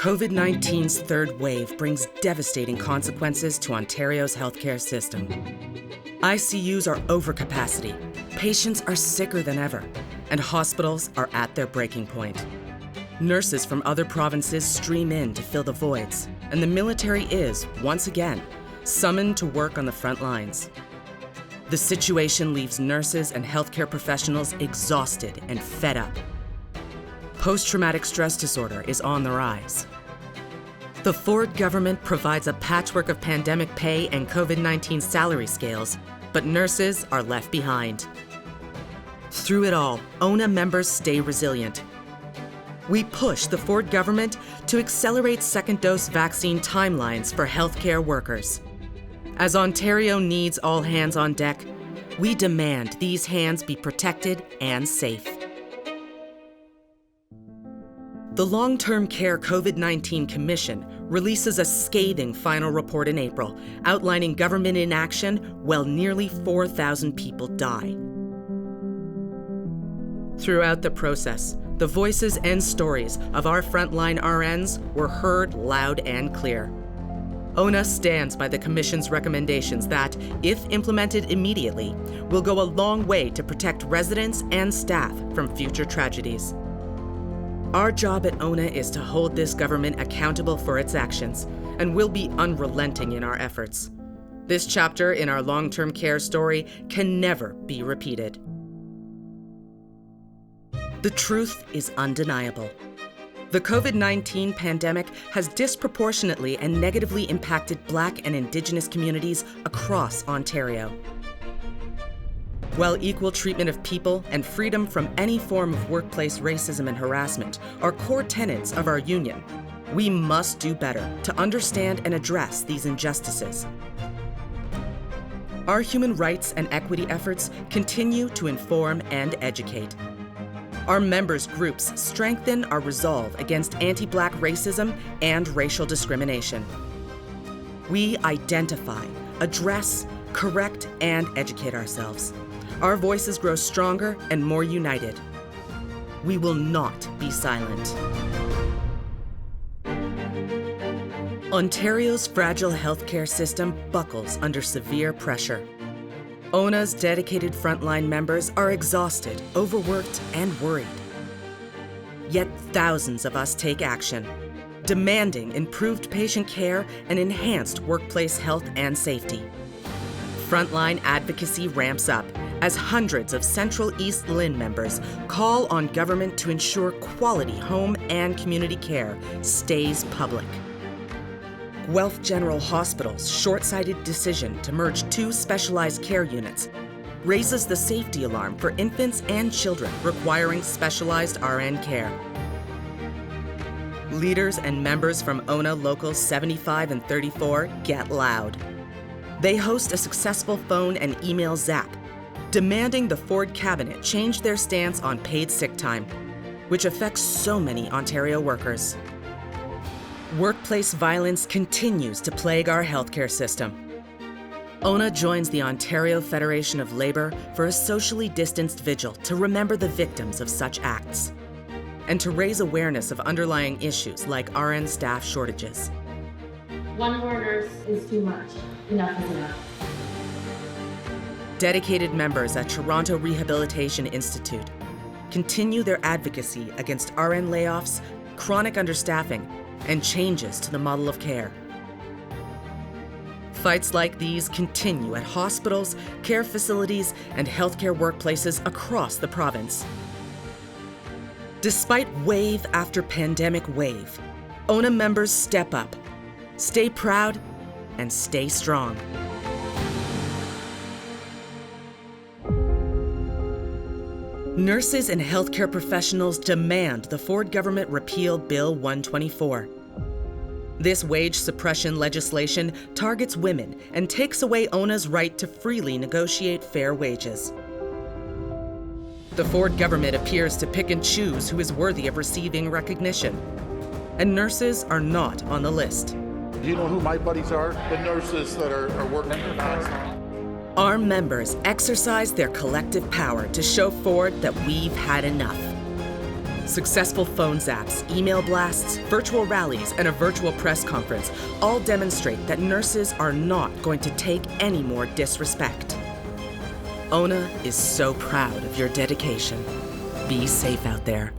COVID-19's third wave brings devastating consequences to Ontario's healthcare system. ICUs are over capacity, patients are sicker than ever, and hospitals are at their breaking point. Nurses from other provinces stream in to fill the voids, and the military is, once again, summoned to work on the front lines. The situation leaves nurses and healthcare professionals exhausted and fed up. Post-traumatic stress disorder is on the rise. The Ford government provides a patchwork of pandemic pay and COVID-19 salary scales, but nurses are left behind. Through it all, ONA members stay resilient. We push the Ford government to accelerate second-dose vaccine timelines for healthcare workers. As Ontario needs all hands on deck, we demand these hands be protected and safe. The Long-Term Care COVID-19 Commission releases a scathing final report in April, outlining government inaction while nearly 4,000 people die. Throughout the process, the voices and stories of our frontline RNs were heard loud and clear. ONA stands by the Commission's recommendations that, if implemented immediately, will go a long way to protect residents and staff from future tragedies. Our job at ONA is to hold this government accountable for its actions, and we'll be unrelenting in our efforts. This chapter in our long-term care story can never be repeated. The truth is undeniable. The COVID-19 pandemic has disproportionately and negatively impacted Black and Indigenous communities across Ontario. While equal treatment of people and freedom from any form of workplace racism and harassment are core tenets of our union, we must do better to understand and address these injustices. Our human rights and equity efforts continue to inform and educate. Our members' groups strengthen our resolve against anti-Black racism and racial discrimination. We identify, address, correct, and educate ourselves. Our voices grow stronger and more united. We will not be silent. Ontario's fragile healthcare system buckles under severe pressure. ONA's dedicated frontline members are exhausted, overworked, and worried. Yet thousands of us take action, demanding improved patient care and enhanced workplace health and safety. Frontline advocacy ramps up as hundreds of Central East LHIN members call on government to ensure quality home and community care stays public. Guelph General Hospital's short-sighted decision to merge two specialized care units raises the safety alarm for infants and children requiring specialized RN care. Leaders and members from ONA Locals 75 and 34 get loud. They host a successful phone and email zap, demanding the Ford cabinet change their stance on paid sick time, which affects so many Ontario workers. Workplace violence continues to plague our healthcare system. ONA joins the Ontario Federation of Labour for a socially distanced vigil to remember the victims of such acts, and to raise awareness of underlying issues like RN staff shortages. One more nurse is too much. Enough is enough. Dedicated members at Toronto Rehabilitation Institute continue their advocacy against RN layoffs, chronic understaffing, and changes to the model of care. Fights like these continue at hospitals, care facilities, and healthcare workplaces across the province. Despite wave after pandemic wave, ONA members step up, stay proud, and stay strong. Nurses and healthcare professionals demand the Ford government repeal Bill 124. This wage suppression legislation targets women and takes away ONA's right to freely negotiate fair wages. The Ford government appears to pick and choose who is worthy of receiving recognition, and nurses are not on the list. Do you know who my buddies are? The nurses that are working for us. Our members exercise their collective power to show Ford that we've had enough. Successful phone zaps, email blasts, virtual rallies, and a virtual press conference all demonstrate that nurses are not going to take any more disrespect. ONA is so proud of your dedication. Be safe out there.